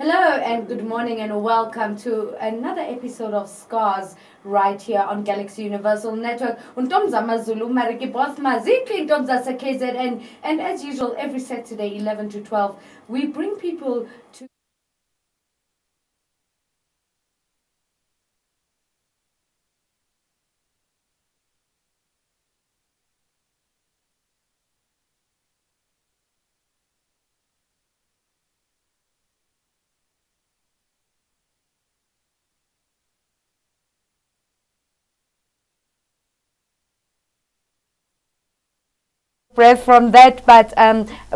Hello and good morning and welcome to another episode of Scars right here on Galaxy Universal Network. Untomza Mazulu Mariki BOTHMA Zikli Ntomza KZN, and as usual every Saturday 11 to 12 we bring people to breath from that, but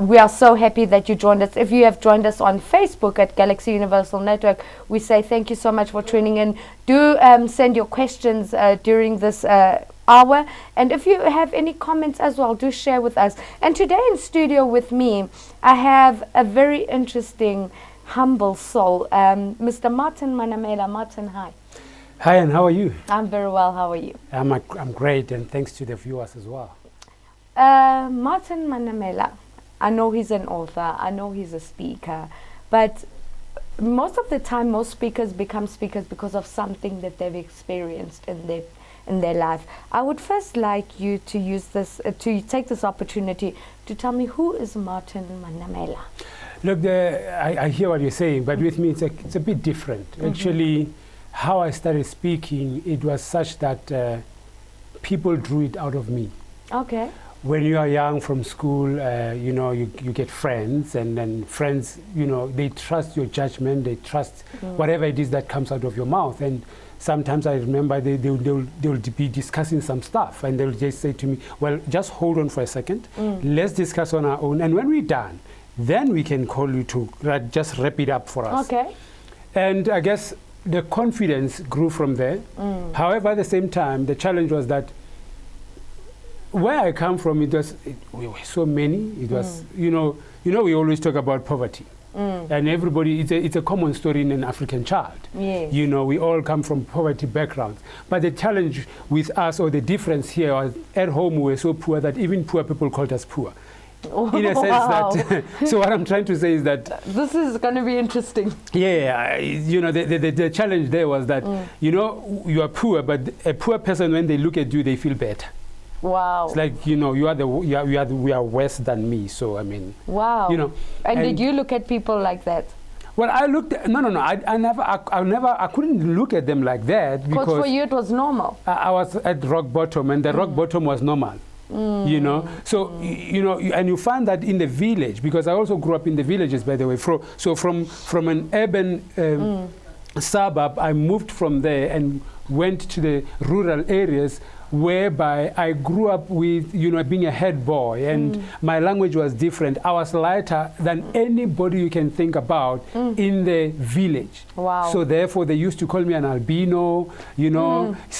we are so happy that you joined us. If you have joined us on Facebook at Galaxy Universal Network, we say thank you so much for tuning in. Do send your questions during this hour, and if you have any comments as well, do share with us. And today in studio with me I have a very interesting humble soul, Mr. Martin Manamela. Martin, hi. Hi, and how are you? I'm very well. How are you? I'm great, and thanks to the viewers as well. Martin Manamela, I know he's an author, I know he's a speaker, but most of the time most speakers become speakers because of something that they've experienced in their life. I would first like you to use this, to take this opportunity to tell me, who is Martin Manamela? Look, I hear what you're saying, but with me it's a bit different. Actually, how I started speaking, it was such that people drew it out of me. Okay. When you are young from school, you get friends, and then friends, they trust your judgment, they trust whatever it is that comes out of your mouth. And sometimes I remember they'll be discussing some stuff, and they'll just say to me, well, just hold on for a second, let's discuss on our own, and when we're done, then we can call you to just wrap it up for us. Okay. And I guess the confidence grew from there. However, at the same time, the challenge was that where I come from, we were so many. It was, we always talk about poverty, and everybody, it's a common story in an African child. Yes. We all come from poverty backgrounds. But the challenge with us, or the difference here, was at home we were so poor that even poor people called us poor. In a sense that, so what I'm trying to say is that this is going to be interesting. Yeah, the challenge there was that, you are poor, but a poor person, when they look at you, they feel better. Wow. It's like, we are worse than me, so I mean. Wow. And did you look at people like that? Well, I looked, I couldn't look at them like that, because for you it was normal. I was at rock bottom, and the rock bottom was normal. So and you find that in the village, because I also grew up in the villages, by the way. So from an urban suburb, I moved from there and went to the rural areas, whereby I grew up with, being a head boy, and my language was different. I was lighter than anybody you can think about in the village. Wow. So therefore, they used to call me an albino.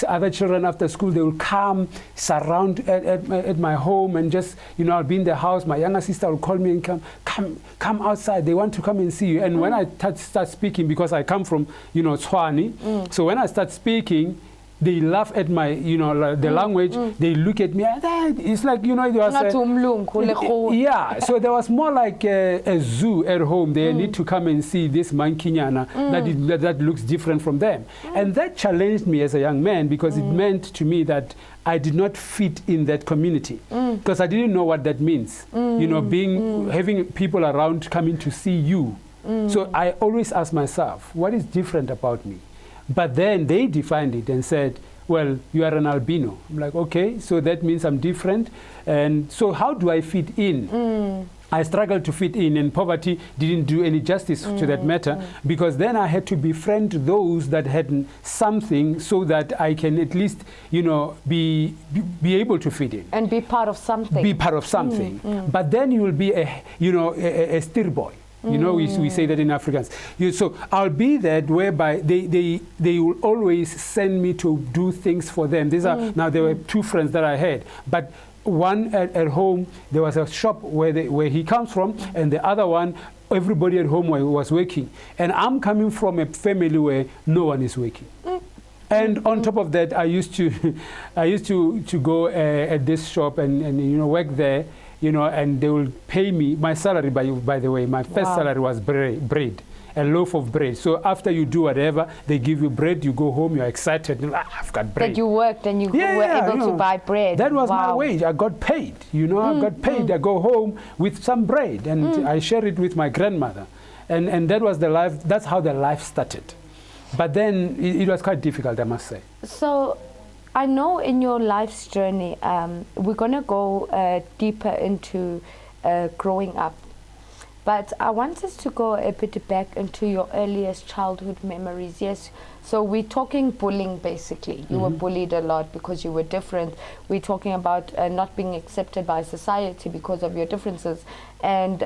Other children after school, they would come, surround at my home, and just, I'll be in the house. My younger sister will call me and come outside. They want to come and see you. And when I start speaking, because I come from, Tswani, so when I start speaking, they laugh at my, the language. They look at me. It's like, it was yeah. So there was more like a zoo at home. They need to come and see this mankinyana that looks different from them. And that challenged me as a young man, because it meant to me that I did not fit in that community, because I didn't know what that means. Having people around coming to see you. So I always ask myself, what is different about me? But then they defined it and said, well, you are an albino. I'm like, okay, so that means I'm different. And so how do I fit in? I struggled to fit in, and poverty didn't do any justice to that matter, because then I had to befriend those that had something, so that I can at least, be able to fit in. And be part of something. Be part of something. But then you will be a stir boy. We say that in Afrikaans. So I'll be that, whereby they will always send me to do things for them. These are, now there were two friends that I had, but one at home, there was a shop where he comes from, and the other one, everybody at home was working. And I'm coming from a family where no one is working. And on top of that, I used to go at this shop and work there. And they will pay me my salary. By the way, my first salary was bread, a loaf of bread. So after you do whatever, they give you bread, you go home, you're excited, I've got bread. That you worked and you were able to buy bread. That was my wage. I got paid, I got paid. I go home with some bread and I share it with my grandmother. And that was the life, that's how the life started. But then it was quite difficult, I must say. So I know in your life's journey, we're going to go deeper into growing up. But I want us to go a bit back into your earliest childhood memories. Yes, so we're talking bullying basically. You were bullied a lot because you were different. We're talking about not being accepted by society because of your differences. And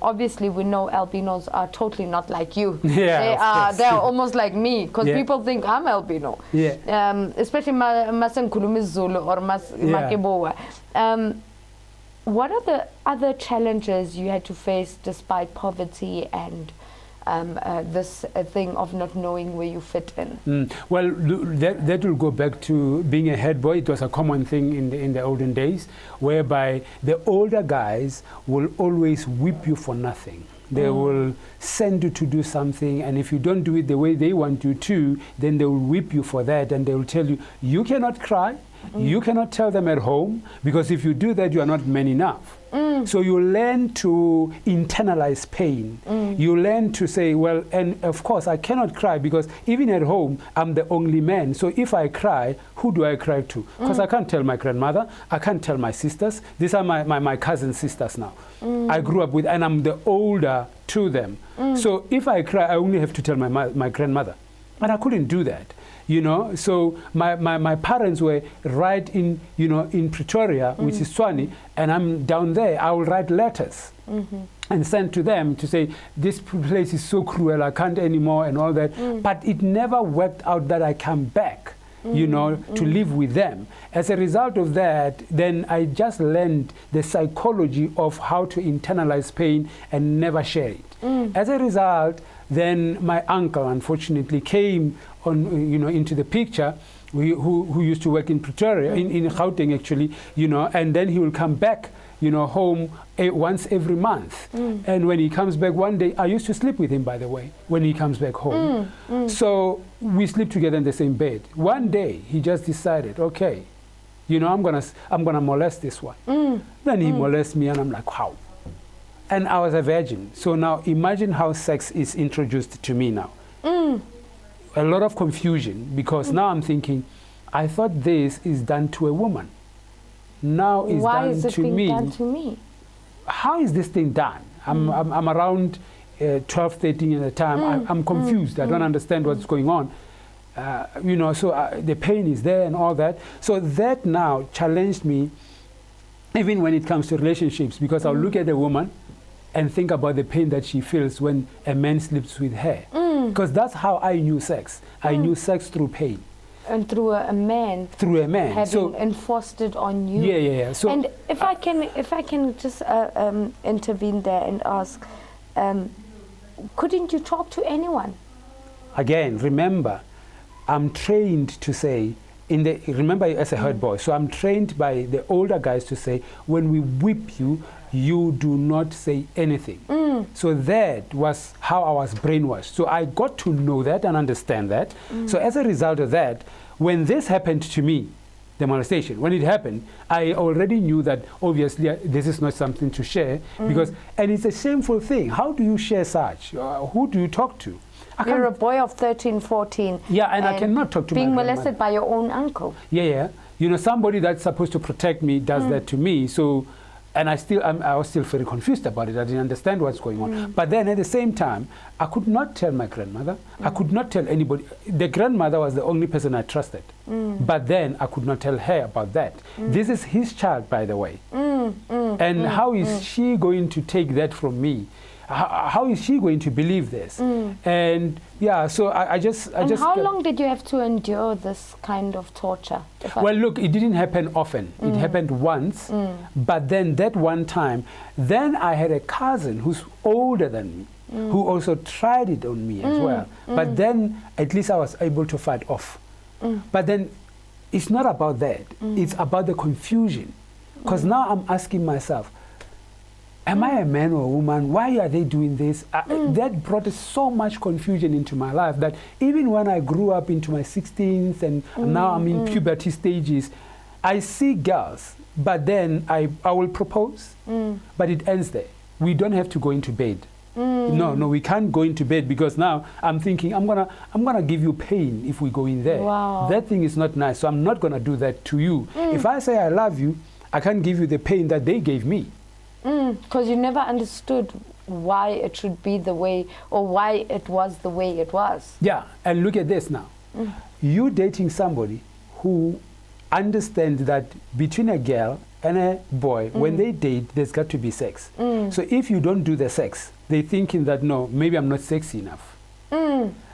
obviously we know albinos are totally not like you. Yeah, they're almost like me because people think I'm albino. Yeah. Especially Masankulumi Zulu or Makeboa. What are the other challenges you had to face despite poverty and this thing of not knowing where you fit in? Well, that will go back to being a head boy. It was a common thing in the olden days, whereby the older guys will always whip you for nothing. They will send you to do something, and if you don't do it the way they want you to, then they will whip you for that, and they will tell you, you cannot cry, you cannot tell them at home, because if you do that, you are not man enough. So you learn to internalize pain. You learn to say, well, and of course, I cannot cry because even at home, I'm the only man. So if I cry, who do I cry to? Because I can't tell my grandmother, I can't tell my sisters. These are my cousin sisters now. I grew up with, and I'm the older to them. So if I cry, I only have to tell my grandmother. And I couldn't do that. So my parents were right in, in Pretoria, which is Tshwane, and I'm down there. I will write letters and send to them to say, this place is so cruel, I can't anymore, and all that. But it never worked out that I come back, to live with them. As a result of that, then I just learned the psychology of how to internalize pain and never share it. As a result, then my uncle, unfortunately, came on, into the picture, who used to work in Pretoria, in Gauteng actually, and then he will come back, home once every month. And when he comes back one day, I used to sleep with him, by the way, when he comes back home. So we sleep together in the same bed. One day, he just decided, okay, I'm gonna molest this one. Then he molests me, and I'm like, wow. And I was a virgin. So now imagine how sex is introduced to me now. A lot of confusion, because now I'm thinking, I thought this is done to a woman. Now it's Why done is it to being me. done to me? How is this thing done? I'm around 12, 13 at the time. I'm confused. I don't understand what's going on. So the pain is there and all that. So that now challenged me, even when it comes to relationships, because I'll look at a woman and think about the pain that she feels when a man sleeps with her. Because that's how I knew sex. I knew sex through pain. And through a man. Through a man. Having enforced it on you. Yeah. So, and if I can just intervene there and ask, couldn't you talk to anyone? Again, remember, I'm trained to say, remember as a herd boy, so I'm trained by the older guys to say, when we whip you, you do not say anything. So that was how I was brainwashed. So I got to know that and understand that. So as a result of that, when this happened to me, the molestation, when it happened, I already knew that obviously this is not something to share, because, and it's a shameful thing. How do you share such? Who do you talk to? You're a boy of 13, 14. Yeah, and I cannot talk to my being grandmother. molested by your own uncle. Yeah. Somebody that's supposed to protect me does that to me. So, and I was still very confused about it. I didn't understand what's going on. But then at the same time, I could not tell my grandmother. I could not tell anybody. The grandmother was the only person I trusted. But then I could not tell her about that. This is his child, by the way. And how is she going to take that from me? How is she going to believe this? And yeah, so I just. How long did you have to endure this kind of torture? Well, look, it didn't happen often. It happened once, but then that one time, then I had a cousin who's older than me, who also tried it on me as well. But then at least I was able to fight off. But then it's not about that. It's about the confusion. Because now I'm asking myself, Am I a man or a woman? Why are they doing this? That brought so much confusion into my life that even when I grew up into my 16th and now I'm in puberty stages, I see girls, but then I will propose, but it ends there. We don't have to go into bed. No, we can't go into bed because now I'm thinking I'm gonna give you pain if we go in there. Wow. That thing is not nice, so I'm not gonna do that to you. If I say I love you, I can't give you the pain that they gave me. Because you never understood why it should be the way, or why it was the way it was. Yeah, and look at this now. You dating somebody who understands that between a girl and a boy, when they date, there's got to be sex. So if you don't do the sex, they're thinking that, no, maybe I'm not sexy enough.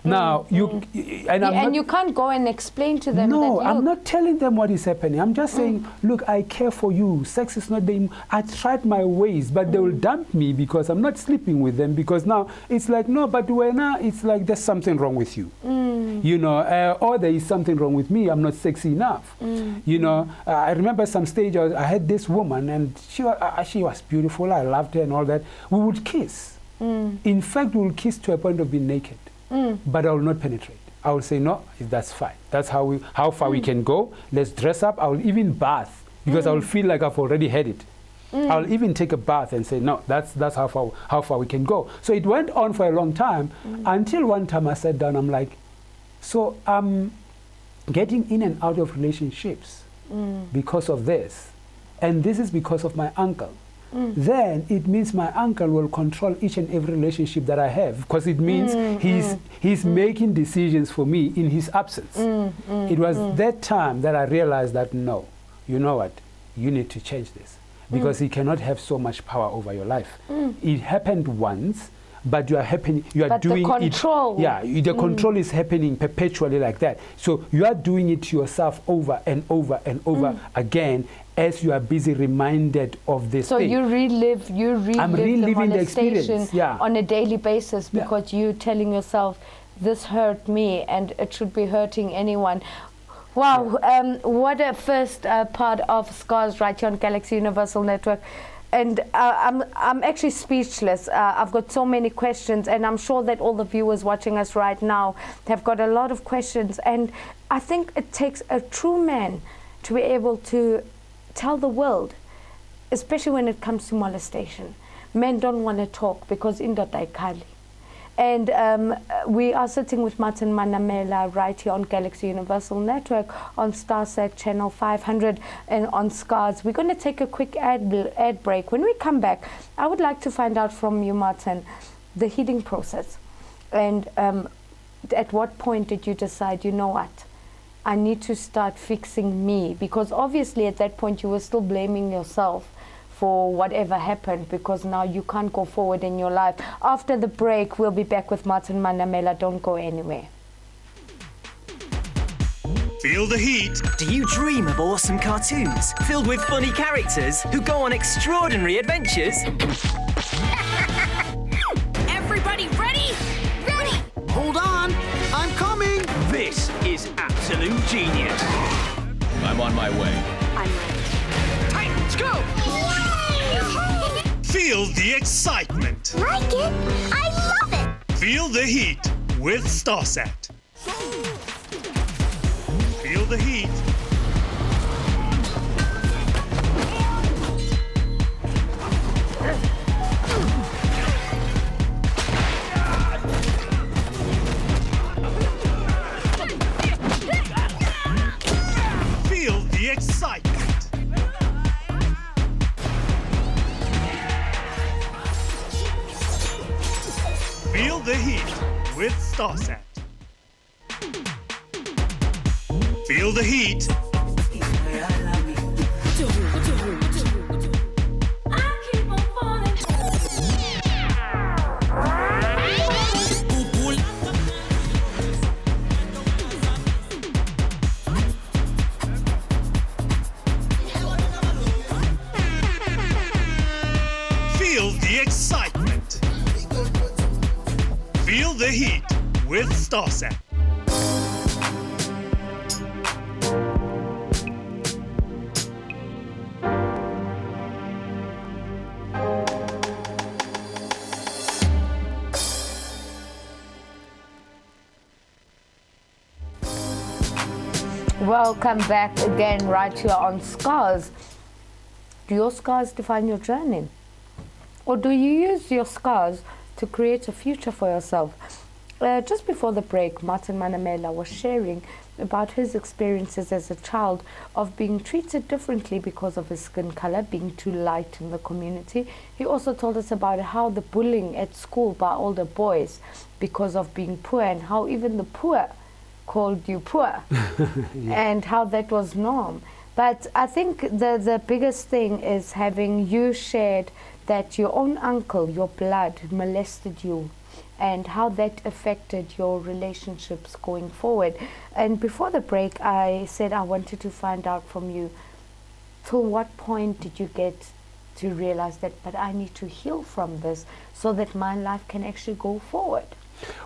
Now, and you can't go and explain to them no, that I'm not telling them what is happening. I'm just saying, look, I care for you. Sex is not the... I tried my ways, but they will dump me because I'm not sleeping with them, because now it's like, no, but when now it's like there's something wrong with you. You know, or there is something wrong with me. I'm not sexy enough. You know, I remember some stage I had this woman, and she was beautiful. I loved her and all that. We would kiss. In fact, we would kiss to a point of being naked. But I will not penetrate. I will say, no, that's fine. That's how far we can go. Let's dress up. I will even bath, because I will feel like I've already had it. I'll even take a bath and say, no, that's how far we can go. So it went on for a long time, until one time I sat down. I'm like, so I'm getting in and out of relationships because of this. And this is because of my uncle. Then it means my uncle will control each and every relationship that I have, because it means he's making decisions for me in his absence. It was that time that I realized that, no, you know what, you need to change this, because he cannot have so much power over your life. It happened once, but you are doing the control. it. Yeah, the control is happening perpetually like that. So you are doing it to yourself over and over and over again, as you are busy reminded of this thing. So you relive the molestation yeah, on a daily basis, because you're telling yourself, this hurt me and it should be hurting anyone. Wow, what a first part of Scars right here on Galaxy Universal Network. And I'm actually speechless. I've got so many questions, and I'm sure that all the viewers watching us right now have got a lot of questions. And I think it takes a true man to be able to tell the world, especially when it comes to molestation. Men don't want to talk because indoda ayikali. And we are sitting with Martin Manamela right here on Galaxy Universal Network, on Starset channel 500, and on Scars. We're going to take a quick ad break. When we come back, I would like to find out from you, Martin, the healing process. And at what point did you decide, you know what, I need to start fixing me? Because obviously at that point you were still blaming yourself for whatever happened, because now you can't go forward in your life. After the break, we'll be back with Martin Manamela. Don't go anywhere. Feel the heat. Do you dream of awesome cartoons filled with funny characters who go on extraordinary adventures? Everybody ready? Ready! Hold on, I'm coming! This is absolute genius. I'm on my way. I'm ready. Titans, go! Feel the excitement. Like it? I love it! Feel the heat with Starset. Feel the heat. Feel the excitement. Feel the heat with Starset. Feel the heat. Feel the excitement. Feel the heat with Starset. Welcome back again right here on Scars. Do your scars define your journey? Or do you use your scars to create a future for yourself? Just before the break, Martin Manamela was sharing about his experiences as a child of being treated differently because of his skin color, being too light in the community. He also told us about how the bullying at school by older boys because of being poor, and how even the poor called you poor, and how that was norm. But I think the biggest thing is having you shared that your own uncle, your blood, molested you, and how that affected your relationships going forward. And before the break, I said I wanted to find out from you, till what point did you get to realize that, but I need to heal from this so that my life can actually go forward?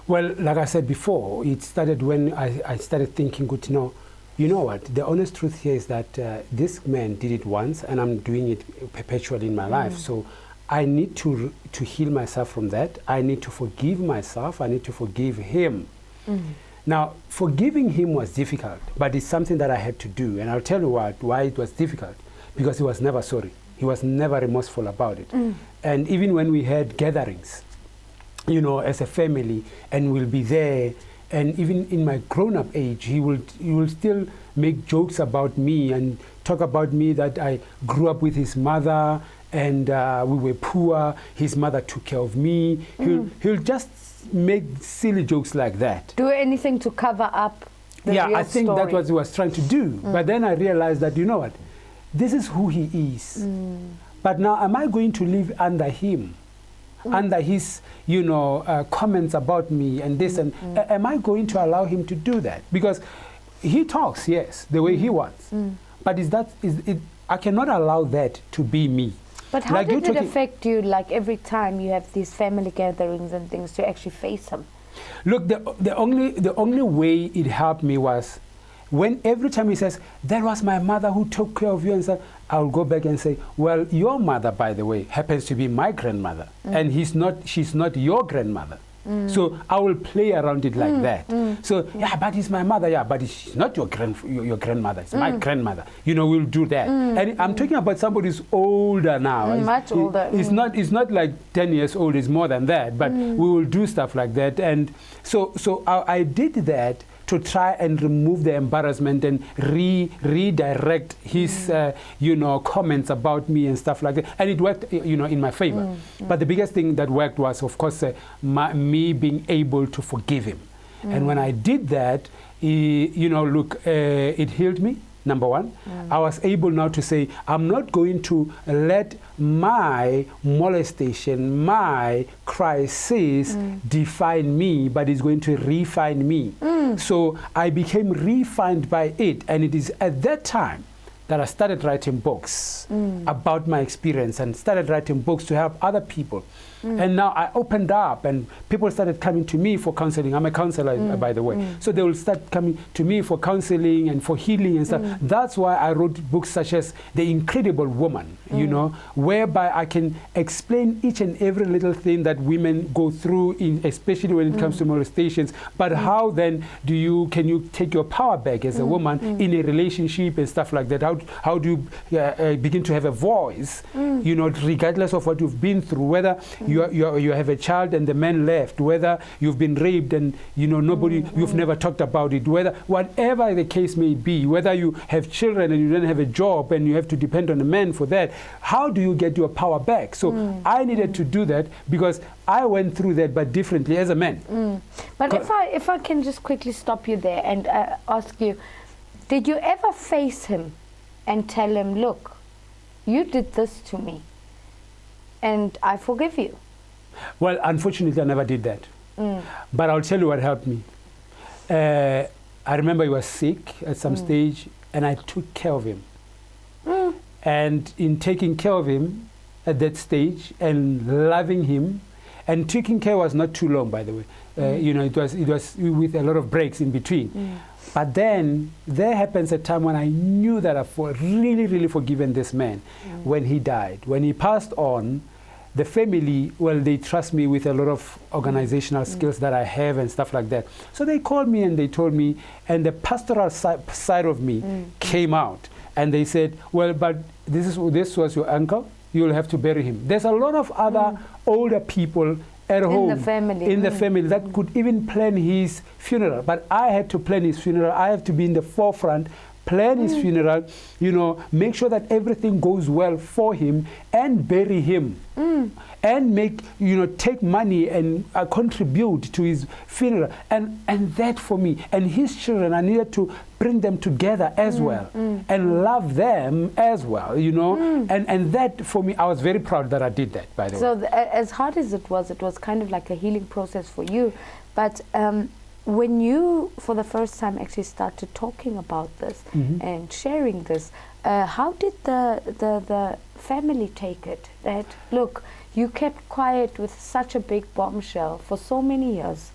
Well, like I said before, it started when I started thinking, good to know, you know what, the honest truth here is that this man did it once, and I'm doing it perpetually in my life. So I need to heal myself from that. I need to forgive myself. I need to forgive him. Now, forgiving him was difficult, but it's something that I had to do. And I'll tell you why it was difficult. Because he was never sorry. He was never remorseful about it. And even when we had gatherings, you know, as a family, and we'll be there, and even in my grown-up age, he will still make jokes about me and talk about me that I grew up with his mother, and we were poor. His mother took care of me. He'll just make silly jokes like that. Do anything to cover up the real I think story. that's what he was trying to do. But then I realized that, you know what, this is who he is. But now, am I going to live under him? Under his, you know, comments about me and this, and am I going to allow him to do that? Because he talks, yes, the way he wants. But I cannot allow that to be me. But how did it affect you, like every time you have these family gatherings and things, to actually face him? Look, the only way it helped me was when every time he says, that was my mother who took care of you, and said, I'll go back and say, well, your mother, by the way, happens to be my grandmother, and she's not your grandmother. So I will play around it like that. So, yeah, but it's my mother. Yeah, but she's not your grandmother. It's my grandmother. You know, we'll do that. And I'm talking about somebody who's older now. Much older. It's not like 10 years old. It's more than that. But we will do stuff like that. And so I did that to try and remove the embarrassment and redirect his, you know, comments about me and stuff like that. And it worked, you know, in my favor. But the biggest thing that worked was, of course, me being able to forgive him. And when I did that, you know, look, it healed me. Number one, I was able now to say, I'm not going to let my molestation, my crisis define me, but it's going to refine me. So I became refined by it, and it is at that time that I started writing books about my experience, and started writing books to help other people. And now I opened up, and people started coming to me for counseling. I'm a counselor, by the way. So they will start coming to me for counseling and for healing and stuff. That's why I wrote books such as The Incredible Woman, you know, whereby I can explain each and every little thing that women go through, especially when it comes to molestations. But how then can you take your power back as a woman in a relationship and stuff like that? How do you begin to have a voice, you know, regardless of what you've been through, whether you have a child and the man left, whether you've been raped and, you know, you've never talked about it, whatever the case may be, whether you have children and you don't have a job and you have to depend on a man for that, how do you get your power back? So I needed to do that because I went through that, but differently as a man. But if I can just quickly stop you there and ask you, did you ever face him and tell him, look, you did this to me and I forgive you? Well, unfortunately, I never did that. But I'll tell you what helped me. I remember he was sick at some stage, and I took care of him. And in taking care of him at that stage and loving him, and taking care was not too long, by the way. You know, it was with a lot of breaks in between. But then there happens a time when I knew that I've really, really forgiven this man when he died. When he passed on, the family, well, they trust me with a lot of organizational skills that I have and stuff like that. So they called me and they told me, and the pastoral side of me came out. And they said, well, but this was your uncle. You'll have to bury him. There's a lot of other older people at home, the family. in the family, that could even plan his funeral. But I had to plan his funeral. I have to be in the forefront, plan his funeral, you know, make sure that everything goes well for him, and bury him. And make, you know, take money and contribute to his funeral. And that for me, and his children, I needed to bring them together as well, and love them as well, you know. And that for me, I was very proud that I did that, by the way. So as hard as it was kind of like a healing process for you. But when you, for the first time, actually started talking about this and sharing this, how did the family take it? That, look, you kept quiet with such a big bombshell for so many years,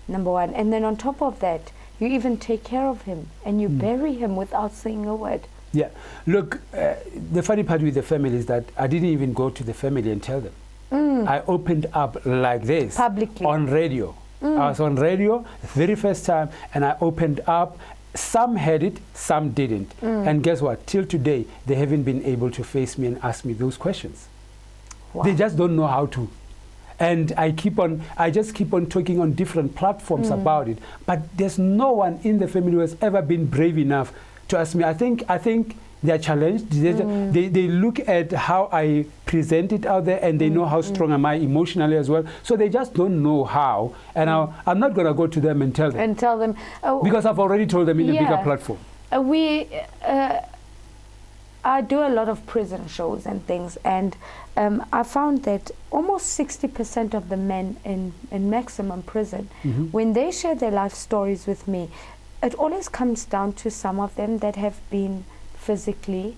number one. And then on top of that, you even take care of him and you bury him without saying a word. Yeah. Look, the funny part with the family is that I didn't even go to the family and tell them. I opened up like this. Publicly. On radio. I was on radio the very first time, and I opened up. Some had it, some didn't. And guess what? Till today, they haven't been able to face me and ask me those questions. Wow. They just don't know how to. And I just keep on talking on different platforms about it. But there's no one in the family who has ever been brave enough to ask me. I think they are challenged. They look at how I present it out there, and they know how strong am I emotionally as well. So they just don't know how. And I'm not going to go to them and tell them. Because I've already told them in a bigger platform. I do a lot of prison shows and things, and I found that almost 60% of the men in maximum prison, when they share their life stories with me, it always comes down to some of them that have been physically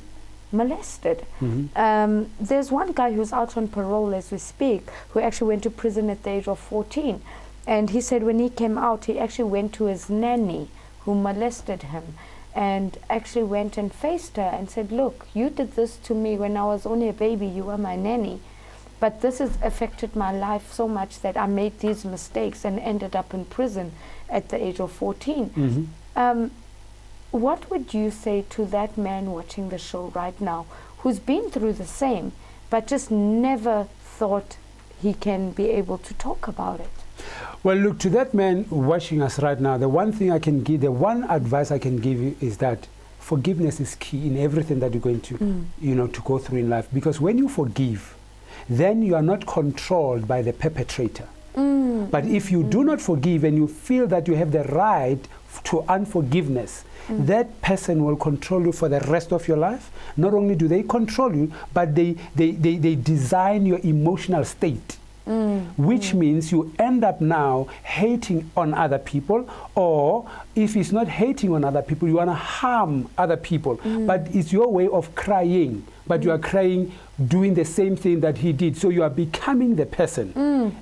molested. There's one guy who's out on parole as we speak, who actually went to prison at the age of 14. And he said when he came out, he actually went to his nanny who molested him, and actually went and faced her and said, look, you did this to me when I was only a baby, you were my nanny. But this has affected my life so much that I made these mistakes and ended up in prison at the age of 14. What would you say to that man watching the show right now, who's been through the same, but just never thought he can be able to talk about it? Well, look, to that man watching us right now, the one thing I can give, the one advice I can give you is that forgiveness is key in everything that you're going to, you know, to go through in life. Because when you forgive, then you are not controlled by the perpetrator. But if you do not forgive and you feel that you have the right to unforgiveness, that person will control you for the rest of your life. Not only do they control you, but they design your emotional state. Which means you end up now hating on other people, or if it's not hating on other people, you want to harm other people. But it's your way of crying, but you are crying doing the same thing that he did. So you are becoming the person.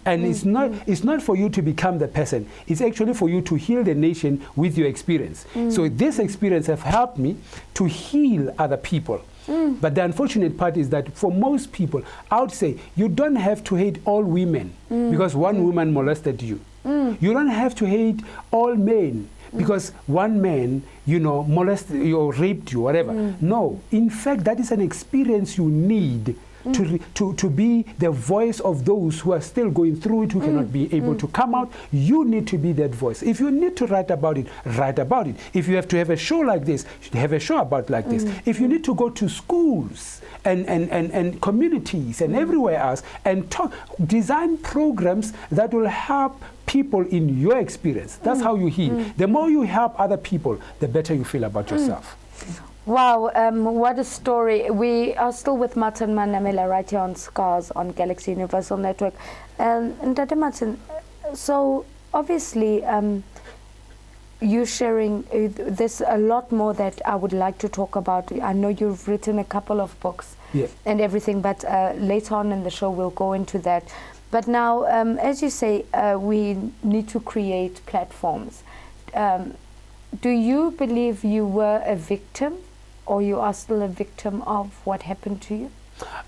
And it's not for you to become the person. It's actually for you to heal the nation with your experience. So this experience has helped me to heal other people. But the unfortunate part is that for most people, I would say you don't have to hate all women because one woman molested you. You don't have to hate all men because one man, you know, molested you or raped you, whatever. No, in fact, that is an experience you need to be the voice of those who are still going through it, who cannot be able to come out. You need to be that voice. If you need to write about it, write about it. If you have to have a show like this, you should have a show about like this. If you need to go to schools and communities and everywhere else and talk, design programs that will help people in your experience. That's how you heal. The more you help other people, the better you feel about yourself. Wow, what a story. We are still with Martin Manamela right here on Scars on Galaxy Universal Network. And Dr. Martin, so obviously you're sharing there's a lot more that I would like to talk about. I know you've written a couple of books and everything, but later on in the show we'll go into that. But now, as you say, we need to create platforms. Do you believe you were a victim, or you are still a victim of what happened to you?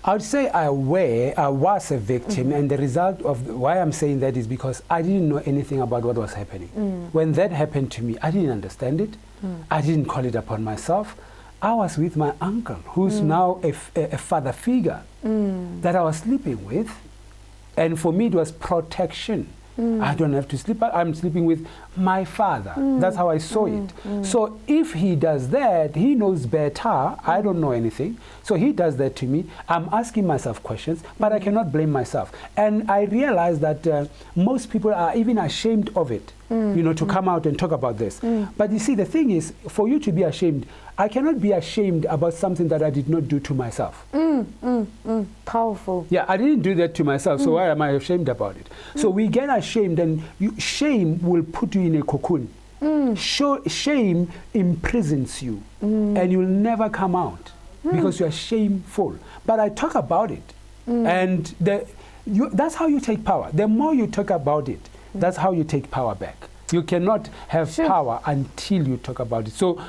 I would say I was a victim, and the result of why I'm saying that is because I didn't know anything about what was happening. When that happened to me, I didn't understand it. I didn't call it upon myself. I was with my uncle, who's now a father figure that I was sleeping with. And for me, it was protection. I don't have to sleep. I'm sleeping with my father. That's how I saw it. So if he does that, he knows better. I don't know anything. So he does that to me. I'm asking myself questions, but I cannot blame myself. And I realize that most people are even ashamed of it, you know, to come out and talk about this. But you see, the thing is, for you to be ashamed, I cannot be ashamed about something that I did not do to myself. Powerful. Yeah, I didn't do that to myself, so why am I ashamed about it? So we get ashamed, and shame will put you in a cocoon. Shame imprisons you, and you'll never come out because you are shameful. But I talk about it, and that's how you take power. The more you talk about it, that's how you take power back. You cannot have power until you talk about it. So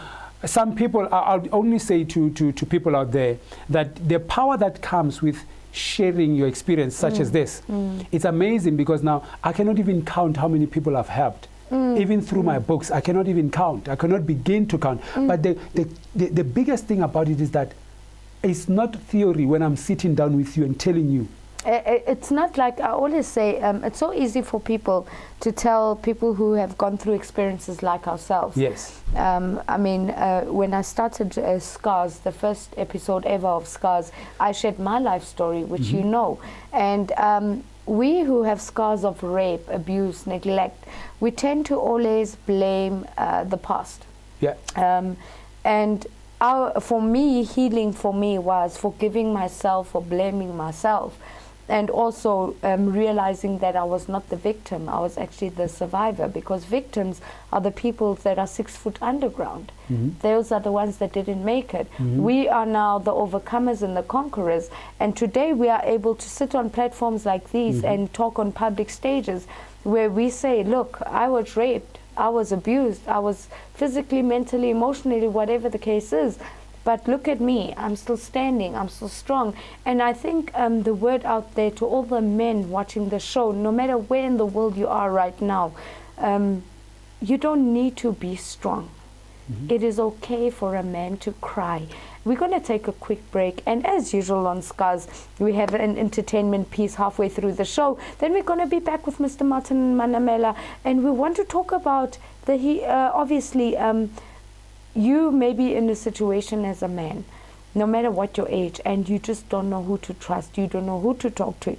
some people, I'll only say to people out there that the power that comes with sharing your experience such as this, it's amazing, because now I cannot even count how many people I've helped. Even through my books, I cannot even count. I cannot begin to count. But the biggest thing about it is that it's not theory when I'm sitting down with you and telling you. It's not like, I always say, it's so easy for people to tell people who have gone through experiences like ourselves. Yes. I mean, when I started Scars, the first episode ever of Scars, I shared my life story, which you know. And we who have scars of rape, abuse, neglect, we tend to always blame the past. Yeah. And for me, healing for me was forgiving myself for blaming myself, and also realizing that I was not the victim, I was actually the survivor, because victims are the people that are 6 foot underground. Those are the ones that didn't make it. We are now the overcomers and the conquerors, and today we are able to sit on platforms like these and talk on public stages where we say, look, I was raped, I was abused, I was physically, mentally, emotionally, whatever the case is. But look at me, I'm still standing, I'm still strong. And I think the word out there to all the men watching the show, no matter where in the world you are right now, you don't need to be strong. It is okay for a man to cry. We're going to take a quick break, and as usual on Scars, we have an entertainment piece halfway through the show. Then we're going to be back with Mr. Martin Manamela, and we want to talk about obviously, you may be in a situation as a man, no matter what your age, and you just don't know who to trust, you don't know who to talk to.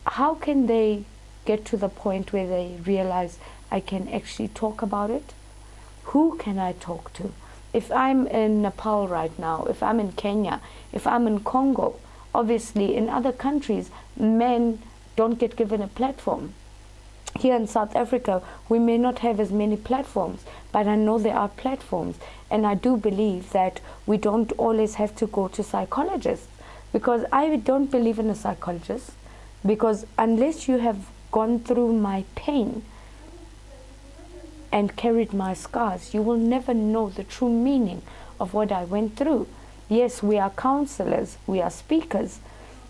How can they get to the point where they realize, I can actually talk about it? Who can I talk to? If I'm in Nepal right now, if I'm in Kenya, if I'm in Congo, obviously in other countries, men don't get given a platform. Here in South Africa, we may not have as many platforms, but I know there are platforms. And I do believe that we don't always have to go to psychologists, because I don't believe in a psychologist, because unless you have gone through my pain and carried my scars, you will never know the true meaning of what I went through. Yes, we are counselors, we are speakers,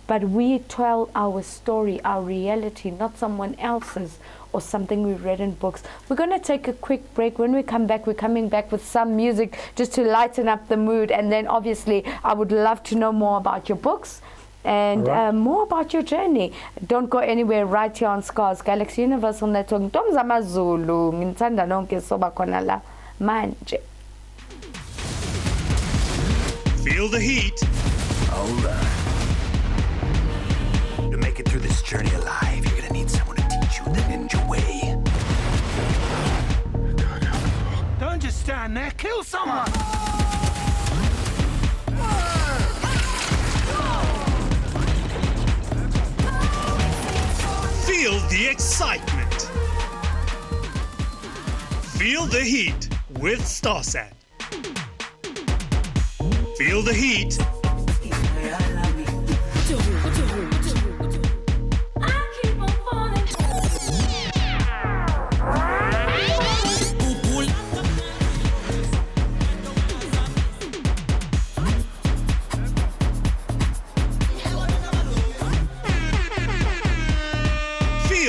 but we tell our story, our reality, not someone else's or something we read in books. We're going to take a quick break. When we come back, we're coming back with some music just to lighten up the mood. And then obviously, I would love to know more about your books and more about your journey. Don't go anywhere, right here on Scars, Galaxy Universal Network. Ntombi Zulu, ngithanda nonke soba khona la manje. Feel the heat. Alright. To make it through this journey alive, you're gonna need someone to teach you the ninja way. Don't just stand there, kill someone! Feel the excitement. Feel the heat with Starsat. Feel the heat.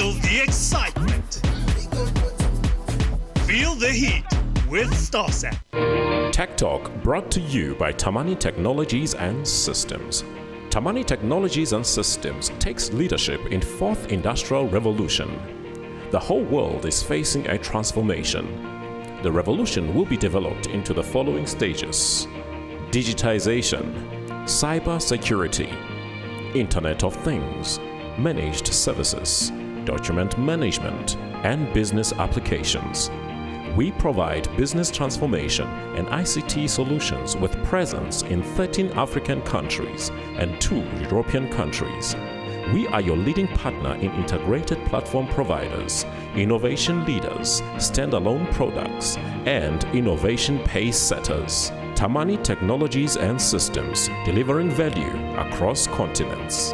Feel the excitement. Feel the heat with StarSat. Tech Talk brought to you by Tamani Technologies and Systems. Tamani Technologies and Systems takes leadership in fourth industrial revolution. The whole world is facing a transformation. The revolution will be developed into the following stages: digitization, cyber security, Internet of Things, managed services, document management, and business applications. We provide business transformation and ICT solutions with presence in 13 African countries and 2 European countries. We are your leading partner in integrated platform providers, innovation leaders, standalone products, and innovation pace setters. Tamani Technologies and Systems, delivering value across continents.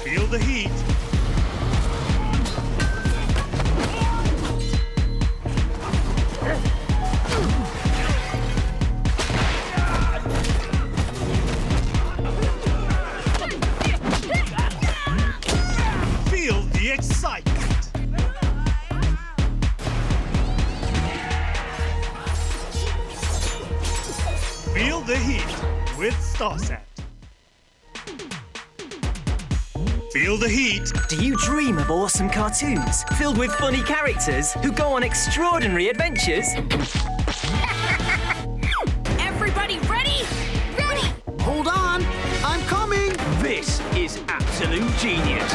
Feel the heat. Feel the excitement. Feel the heat with StarSat. Feel the heat. Do you dream of awesome cartoons filled with funny characters who go on extraordinary adventures? Everybody ready? Ready! Hold on, I'm coming. This is absolute genius.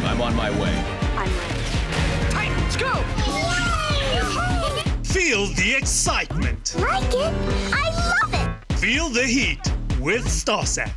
I'm on my way. I'm ready. Titans, go! Feel the excitement. Like it? I love it! Feel the heat with StarSat.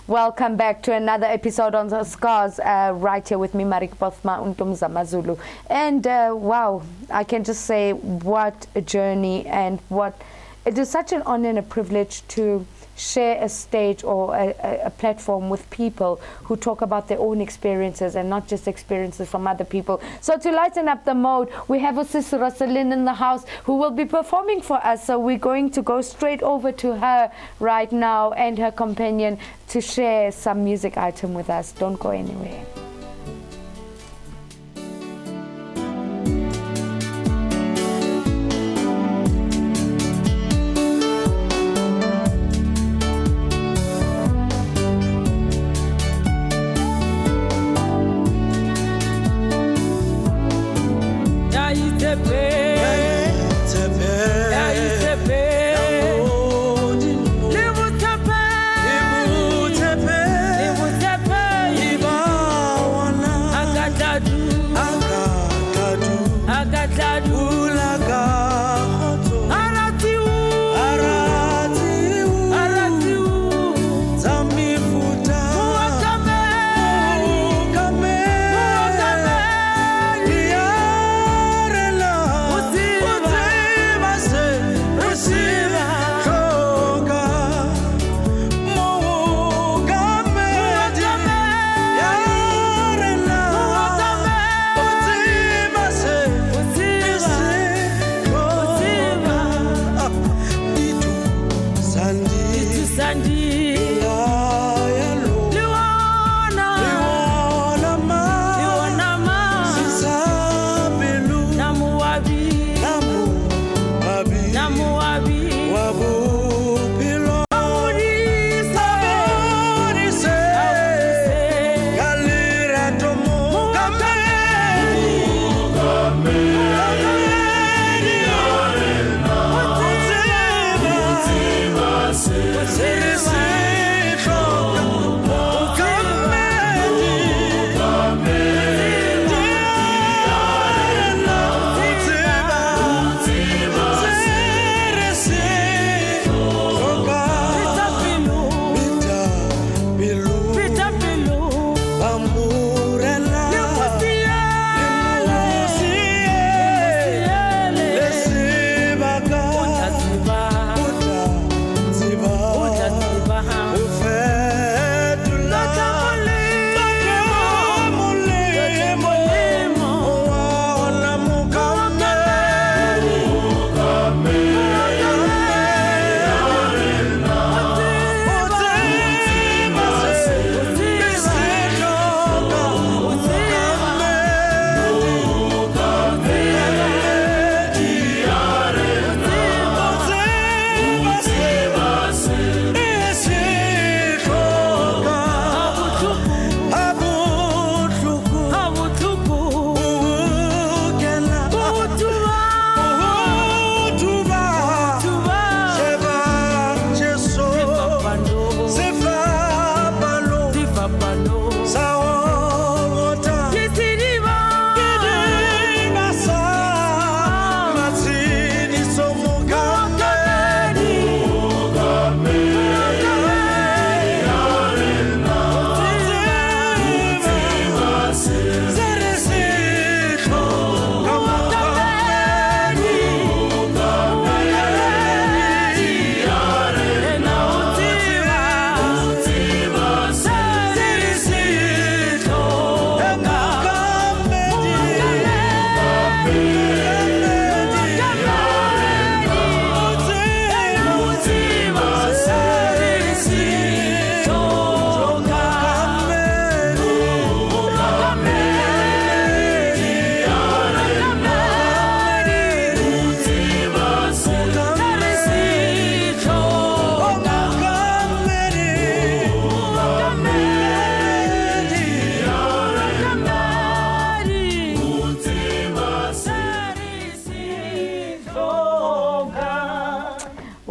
Welcome back to another episode on the Scars, right here with me, BOTHMA Mazulu. And wow, I can just say what a journey, and what it is such an honor and a privilege to share a stage or a platform with people who talk about their own experiences and not just experiences from other people. So to lighten up the mode, we have our sister Rosalind in the house who will be performing for us. So we're going to go straight over to her right now and her companion to share some music item with us. Don't go anywhere.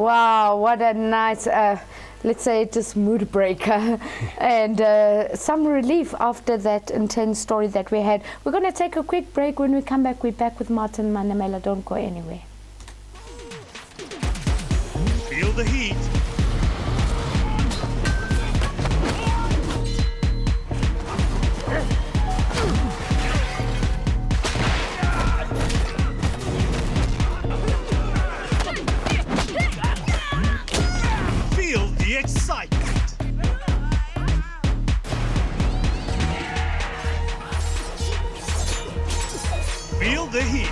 Wow, what a nice, let's say, just mood breaker and some relief after that intense story that we had. We're going to take a quick break. When we come back, we're back with Martin Manamela. Don't go anywhere. Feel the heat. Feel the excitement. Feel the heat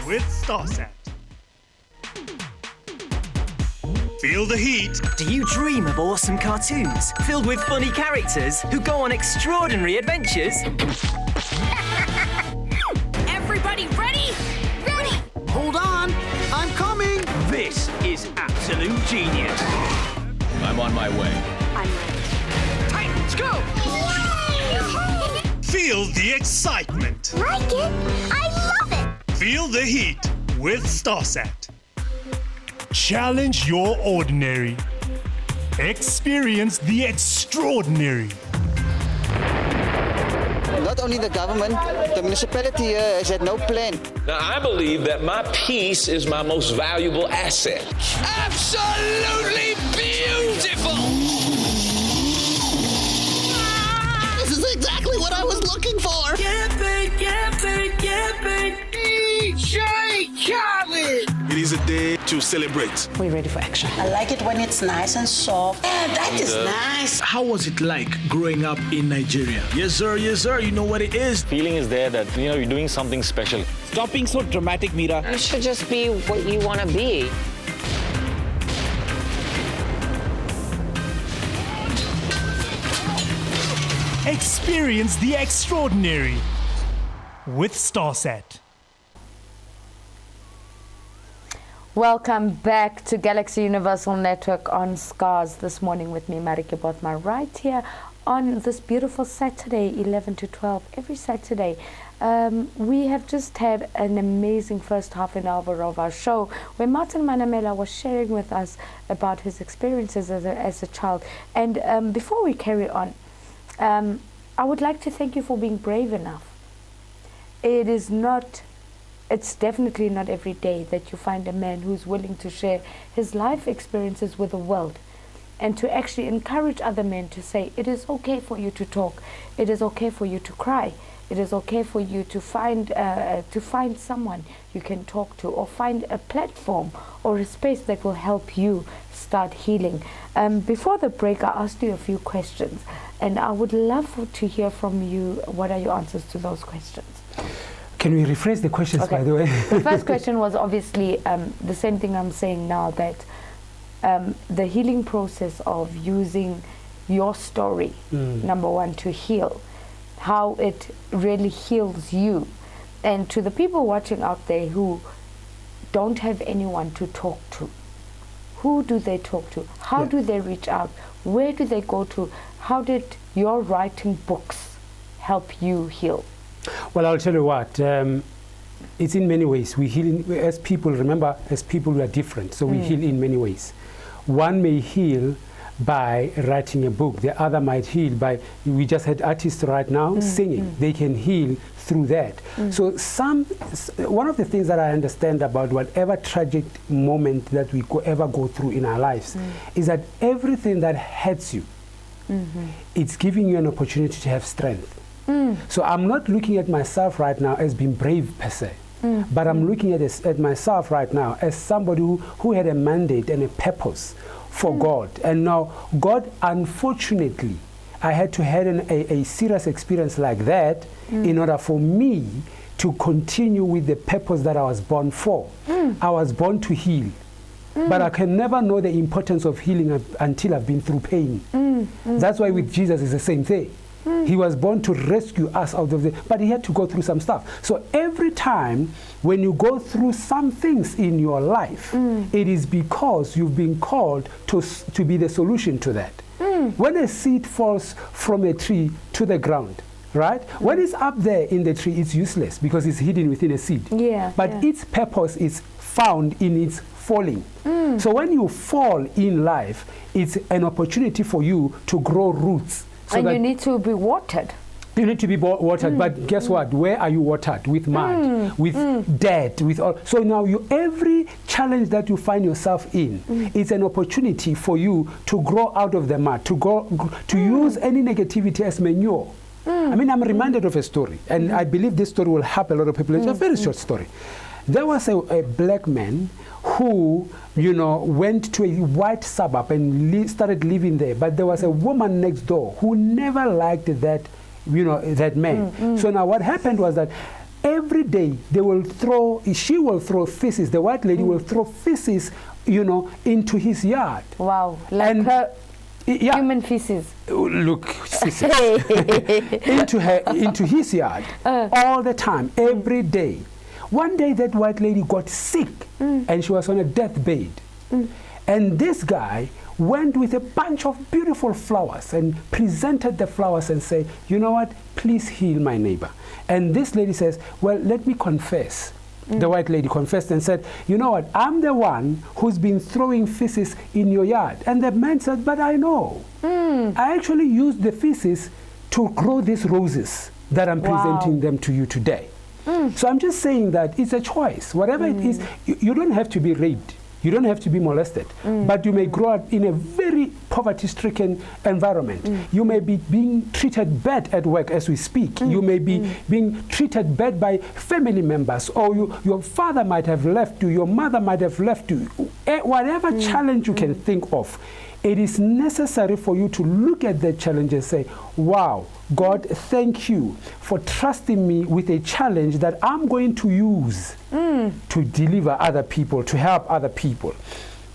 with StarSat. Feel the heat. Do you dream of awesome cartoons filled with funny characters who go on extraordinary adventures? Everybody ready? Ready! Hold on, I'm coming. This is absolute genius. I'm on my way. I'm ready. Titans, go! Feel the excitement. Like it? I love it! Feel the heat with StarSat. Challenge your ordinary. Experience the extraordinary. Not only the government, the municipality here has had no plan. Now, I believe that my peace is my most valuable asset. Absolutely beautiful! This is exactly what I was looking for! DJ Khaled! It is a day to celebrate. We're ready for action. I like it when it's nice and soft. Yeah, that is nice. How was it like growing up in Nigeria? Yes, sir, you know what it is. Feeling is there that, you're doing something special. Stop being so dramatic, Mira. You should just be what you want to be. Experience the extraordinary with StarSat. Welcome back to Galaxy Universal Network on Scars this morning with me, MARIETJIE BOTHMA, right here on this beautiful Saturday, 11 to 12, every Saturday. We have just had an amazing first half an hour of our show where Martin Manamela was sharing with us about his experiences as a child. And before we carry on, I would like to thank you for being brave enough. It's definitely not every day that you find a man who's willing to share his life experiences with the world and to actually encourage other men to say, it is okay for you to talk, it is okay for you to cry, it is okay for you to find someone you can talk to, or find a platform or a space that will help you start healing. Before the break, I asked you a few questions, and I would love to hear from you. What are your answers to those questions? Can we rephrase the questions, by the way? The first question was obviously the same thing I'm saying now, that the healing process of using your story, number one, to heal, how it really heals you. And to the people watching out there who don't have anyone to talk to, who do they talk to? How do they reach out? Where do they go to? How did your writing books help you heal? Well, I'll tell you what, it's in many ways. We heal as people. Remember, as people we are different, so we heal in many ways. One may heal by writing a book. The other might heal by, we just had artists right now singing. They can heal through that. So one of the things that I understand about whatever tragic moment that we ever go through in our lives is that everything that hurts you, it's giving you an opportunity to have strength. So I'm not looking at myself right now as being brave per se, but I'm looking at myself right now as somebody who had a mandate and a purpose for God. And now God, unfortunately, I had to have a serious experience like that in order for me to continue with the purpose that I was born for. I was born to heal. But I can never know the importance of healing until I've been through pain. That's why with Jesus it's the same thing. He was born to rescue us out of but he had to go through some stuff. So every time when you go through some things in your life, it is because you've been called to be the solution to that. When a seed falls from a tree to the ground, right? When it's up there in the tree, it's useless because it's hidden within a seed. But its purpose is found in its falling. So when you fall in life, it's an opportunity for you to grow roots. So and you need to be watered. You need to be watered, but guess what? Where are you watered? With mud, with dirt, with all. So now every challenge that you find yourself in is an opportunity for you to grow out of the mud, to use any negativity as manure. I mean, I'm reminded of a story, and I believe this story will help a lot of people. It's a very short story. There was a black man who, went to a white suburb and started living there, but there was a woman next door who never liked that that man. So now what happened was that every day she will throw feces, the white lady will throw feces, into his yard. Wow, like her human feces. Look, feces. into his yard all the time, every day. One day that white lady got sick and she was on a deathbed. And this guy went with a bunch of beautiful flowers and presented the flowers and said, you know what, please heal my neighbor. And this lady says, well, let me confess. The white lady confessed and said, you know what, I'm the one who's been throwing feces in your yard. And the man said, but I know. I actually used the feces to grow these roses that I'm presenting them to you today. So I'm just saying that it's a choice. Whatever it is, you don't have to be raped. You don't have to be molested, but you may grow up in a very poverty-stricken environment. You may be being treated bad at work as we speak. You may be being treated bad by family members, or your father might have left you, your mother might have left you. Whatever challenge you can think of, it is necessary for you to look at the challenge and say, wow, God, thank you for trusting me with a challenge that I'm going to use to deliver other people, to help other people.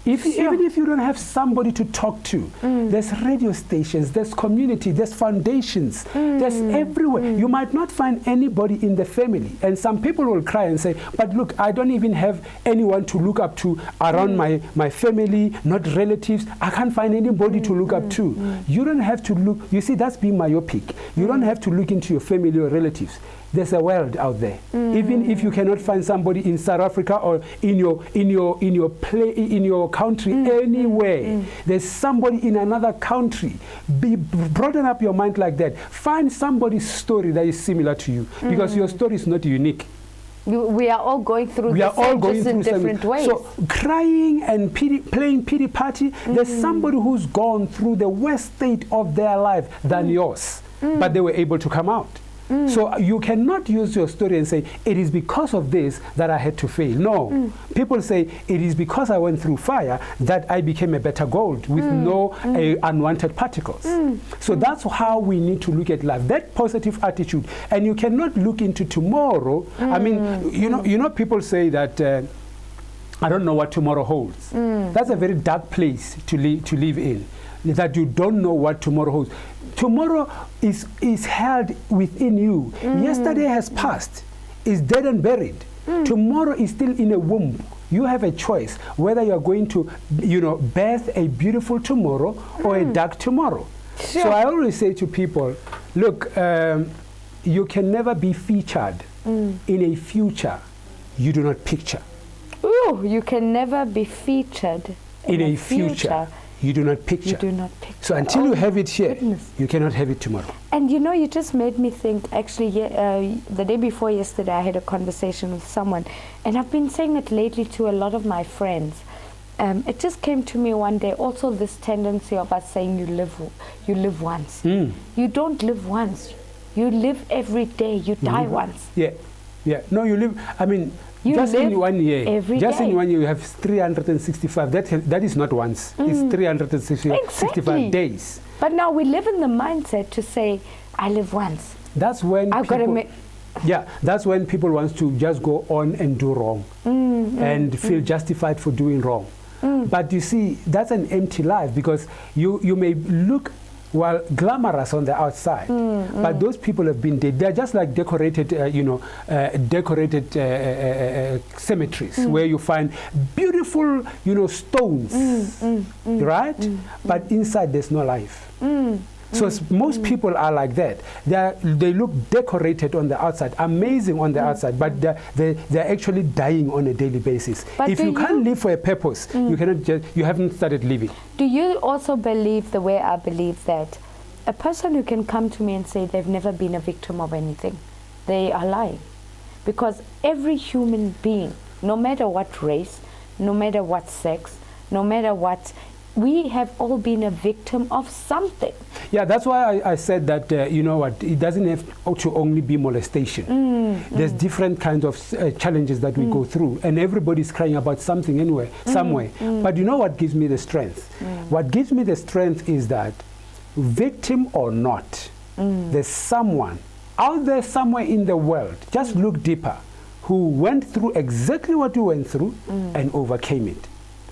Even if you don't have somebody to talk to, there's radio stations, there's community, there's foundations, there's everywhere. You might not find anybody in the family. And some people will cry and say, but look, I don't even have anyone to look up to around my family, not relatives. I can't find anybody to look up to. You don't have to look. You see, that's being myopic. You don't have to look into your family or relatives. There's a world out there. Even if you cannot find somebody in South Africa or in your country, anywhere, there's somebody in another country. Broaden up your mind like that. Find somebody's story that is similar to you, because your story is not unique. We are all going through the same, just in different ways. So crying and playing pity party, there's somebody who's gone through the worst state of their life than yours, but they were able to come out. So you cannot use your story and say, it is because of this that I had to fail. No. People say, it is because I went through fire that I became a better gold with no unwanted particles. So that's how we need to look at life, that positive attitude. And you cannot look into tomorrow. I mean, you know, people say that, I don't know what tomorrow holds. That's a very dark place to live in, that you don't know what tomorrow holds. Tomorrow is held within you. Yesterday has passed, is dead and buried. Tomorrow is still in a womb. You have a choice whether you're going to, birth a beautiful tomorrow or a dark tomorrow. Sure. So I always say to people, look, you can never be featured in a future you do not picture. Ooh, you can never be featured in a future you do not picture. You do not picture. So until you have it here, you cannot have it tomorrow. And you just made me think, actually, the day before yesterday, I had a conversation with someone, and I've been saying it lately to a lot of my friends. It just came to me one day, also this tendency of us saying you live once. You don't live once. You live every day. You die once. Yeah. No, you live, I mean, you just in 1 year. Every just day. in 1 year, you have 365. That is not once. It's 365 days. But now we live in the mindset to say, I live once. That's when that's when people want to just go on and do wrong and feel justified for doing wrong. But you see, that's an empty life, because you may look glamorous on the outside, but those people have been dead. They're just like decorated, cemeteries where you find beautiful, stones, right? But inside there's no life. So most people are like that. They look decorated on the outside, amazing on the outside, but they're actually dying on a daily basis. But if you can't live for a purpose, you haven't started living. Do you also believe the way I believe that a person who can come to me and say they've never been a victim of anything, they are lying? Because every human being, no matter what race, no matter what sex, no matter what, we have all been a victim of something. Yeah, that's why I said that, you know what, it doesn't have to only be molestation. There's different kinds of challenges that we go through, and everybody's crying about something anyway, somewhere. But you know what gives me the strength? What gives me the strength is that, victim or not, there's someone out there somewhere in the world, just look deeper, who went through exactly what you went through and overcame it.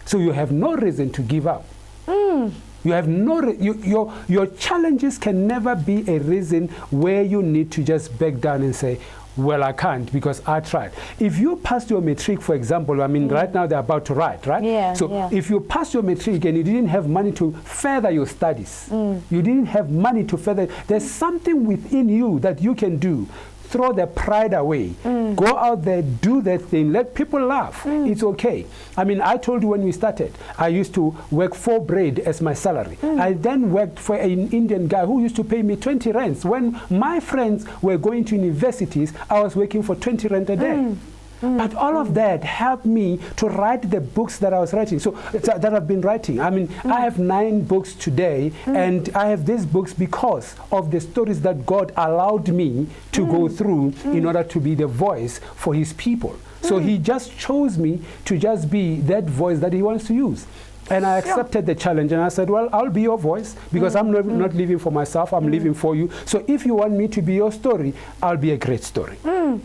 So you have no reason to give up. You have no your challenges can never be a reason where you need to just back down and say, well, I can't because I tried. If you passed your matric, for example, I mean, right now they're about to write, right? Yeah, so if you passed your matric and you didn't have money to further your studies, you didn't have money to further, there's something within you that you can do. Throw the pride away. Go out there, do that thing, let people laugh. It's okay. I mean, I told you when we started, I used to work 4 bread as my salary. I then worked for an Indian guy who used to pay me 20 rands. When my friends were going to universities, I was working for 20 rand a day. But all of that helped me to write the books that I was writing, so that I've been writing. I mean, I have 9 books today, and I have these books because of the stories that God allowed me to go through in order to be the voice for His people. So He just chose me to just be that voice that He wants to use. And I accepted the challenge, and I said, well, I'll be your voice because I'm not living for myself, I'm living for you. So if you want me to be your story, I'll be a great story.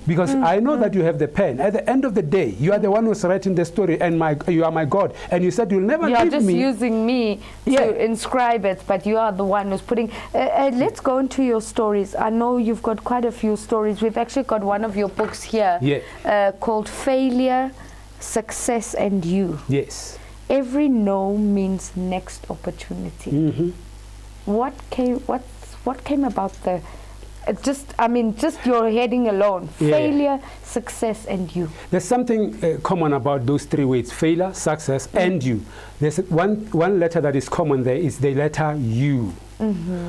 Because I know that you have the pen. At the end of the day, you are the one who's writing the story, and you are my God. And you said you'll never leave me. You're just using me to inscribe it, but you are the one who's putting... let's go into your stories. I know you've got quite a few stories. We've actually got one of your books here called Failure, Success, and You. Yes. Every no means next opportunity. What came about the just your heading alone? Failure, success, and you. There's something common about those 3 words: failure, success, and you. There's one letter that is common there, is the letter U.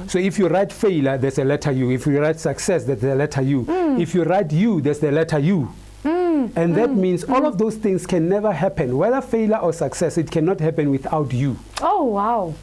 So if you write failure, there's a letter U. If you write success, there's a letter U. If you write you, there's the letter U. And that means all of those things can never happen, whether failure or success. It cannot happen without you. Oh, wow.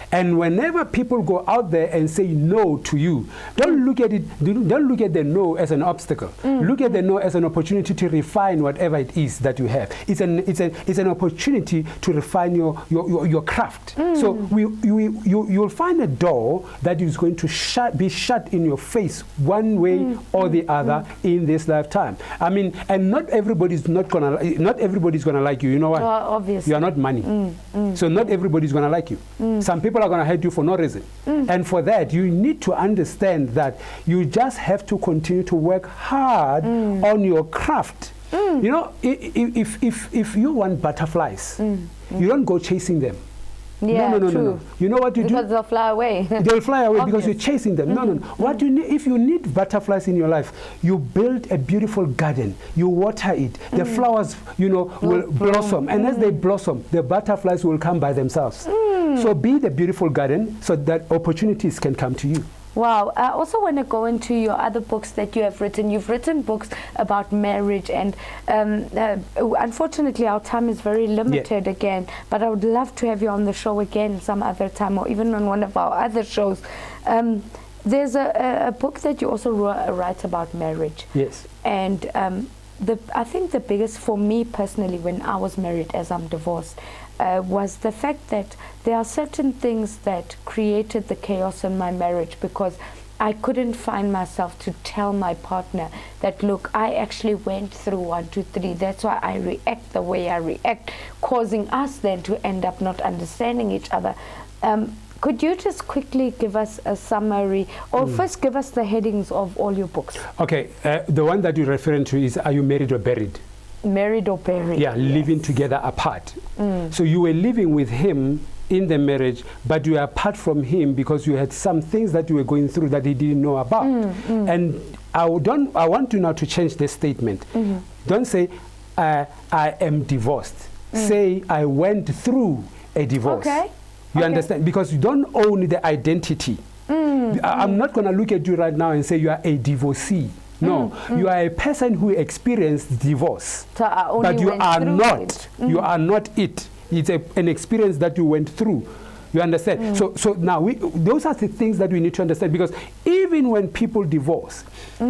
And whenever people go out there and say no to you, don't look at it. Don't look at the no as an obstacle. Look at the no as an opportunity to refine whatever it is that you have. It's an opportunity to refine your craft. So you'll find a door that is going to be shut in your face one way or the other in this lifetime. I mean, and not everybody's gonna like you. You know what? Obviously. You are not money. So not everybody's gonna like you. Some people are going to hate you for no reason. And for that, you need to understand that you just have to continue to work hard on your craft. You know, if you want butterflies, you don't go chasing them. No. You know what you do? Because they'll fly away. They'll fly away because you're chasing them. No. What you need, if you need butterflies in your life, you build a beautiful garden. You water it. The flowers, will blossom. And as they blossom, the butterflies will come by themselves. So be the beautiful garden so that opportunities can come to you. Wow. I also want to go into your other books that you have written. You've written books about marriage, and unfortunately our time is very limited again, but I would love to have you on the show again some other time, or even on one of our other shows. There's a book that you also write about marriage. Yes. And I think the biggest, for me personally, when I was married, as I'm divorced, was the fact that there are certain things that created the chaos in my marriage, because I couldn't find myself to tell my partner that, look, I actually went through 1, 2, 3. That's why I react the way I react, causing us then to end up not understanding each other. Could you just quickly give us a summary, or first give us the headings of all your books? Okay, the one that you're referring to is, Are You Married or Buried? Married or buried? Yeah, living together apart. So you were living with him in the marriage, but you are apart from him because you had some things that you were going through that he didn't know about. And I want you now to change this statement. Don't say, I am divorced. Say, I went through a divorce. You understand? Because you don't own the identity. I'm not going to look at you right now and say you are a divorcee. No, you are a person who experienced divorce, but you are not. You are not it. It's an experience that you went through. You understand? So now those are the things that we need to understand, because even when people divorce,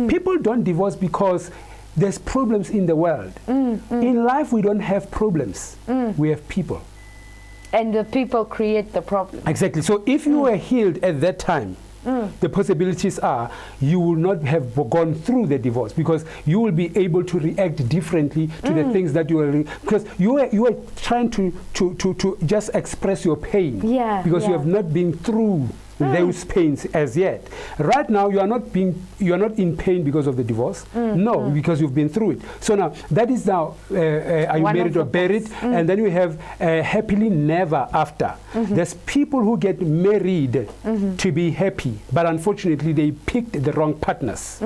people don't divorce because there's problems in the world. In life, we don't have problems. We have people. And the people create the problem. Exactly. So if you were healed at that time, the possibilities are you will not have gone through the divorce, because you will be able to react differently to the things that you were, because you were trying to just express your pain, because you have not been through those pains as yet. Right now, you are not in pain because of the divorce. No, because you've been through it. So now that is now are you married or buried? And then we have happily never after. There's people who get married to be happy, but unfortunately they picked the wrong partners.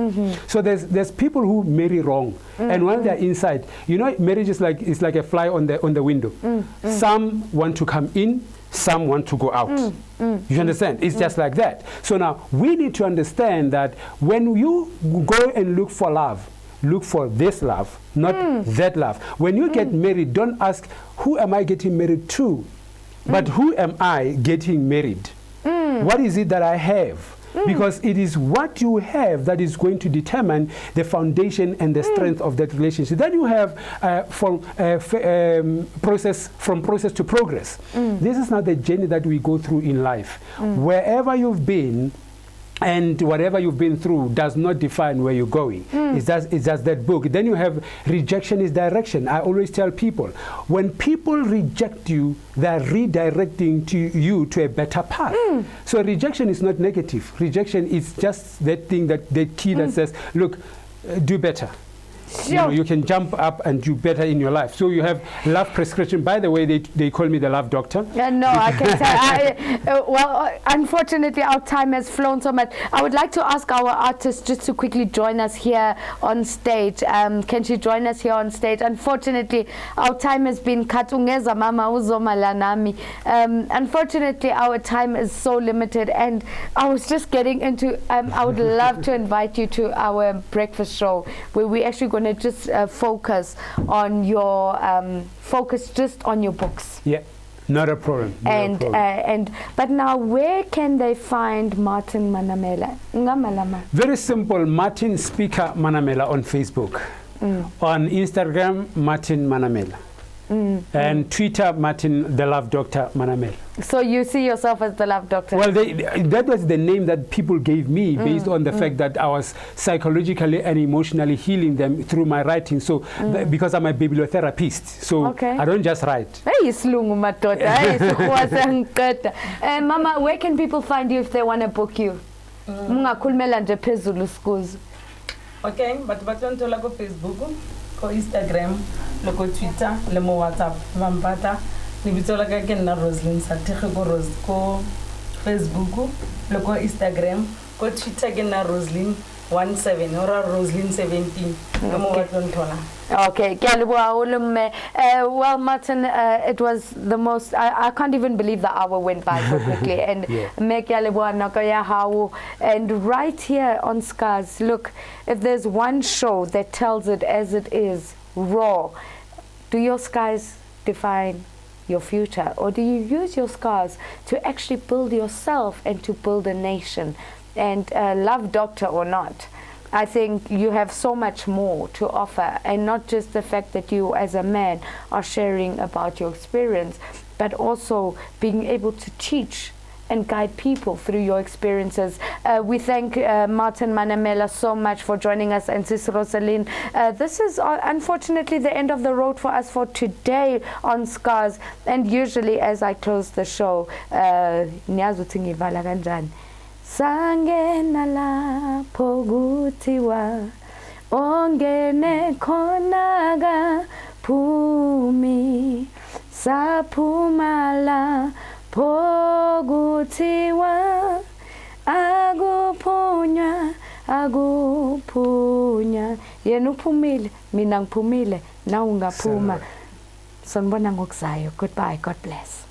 So there's people who marry wrong, and when they're inside, you know, marriage is like a fly on the window. Some want to come in, some want to go out. You understand? It's just like that. So now we need to understand that when you go and look for love, look for this love, not that love. When you get married, don't ask, who am I getting married to? But who am I getting married? What is it that I have? Because it is what you have that is going to determine the foundation and the strength of that relationship. Then you have from process to progress. This is not the journey that we go through in life. Wherever you've been and whatever you've been through does not define where you're going. It's just that book. Then you have rejection is direction. I always tell people, when people reject you, they're redirecting you to a better path. So rejection is not negative. Rejection is just that thing, that key that says, look, do better. You know, you can jump up and do better in your life. So you have love prescription. By the way, they call me the love doctor. No, I can tell. Well, unfortunately, our time has flown so much. I would like to ask our artist just to quickly join us here on stage. Can she join us here on stage? Unfortunately, our time has been cut. Ungeza mama uzomala nami. Unfortunately, our time is so limited, and I was just getting into. I would love to invite you to our breakfast show, where we actually going to just focus on your just on your books. Yeah, not a problem. But now, where can they find Martin Manamela? Very simple. Martin Speaker Manamela on Facebook. On Instagram, Martin Manamela. And Twitter, Martin the Love Doctor Manamela. So you see yourself as the Love Doctor? Well, that was the name that people gave me based on the fact that I was psychologically and emotionally healing them through my writing. So because I'm a bibliotherapist, so I don't just write. Mama, where can people find you if they want to book you? Okay, but bathola go Facebook, go Instagram, go Twitter, le mo WhatsApp, vampata. Ni bitola ka kenna Roslyn Sathege go Facebook, le go Instagram, go Twitter kenna Roslyn 17 or Roslyn 17. Okay, well, Martin, it was the most. I can't even believe the hour went by so quickly. And and right here on Scars, look, if there's one show that tells it as it is, raw, do your scars define your future, or do you use your scars to actually build yourself and to build a nation? And Love Doctor or not, I think you have so much more to offer, and not just the fact that you as a man are sharing about your experience, but also being able to teach and guide people through your experiences. We thank Martin Manamela so much for joining us, and Sis Rosalind. This is unfortunately the end of the road for us for today on Scars. And usually as I close the show, Sangena lapho kuthiwa ongene khonaga phumi saphumala Pokuthiwa akuphunywa akuphunywa yena uphumile mina ngiphumile nawe ungaphuma sonibona ngokuzayo goodbye god bless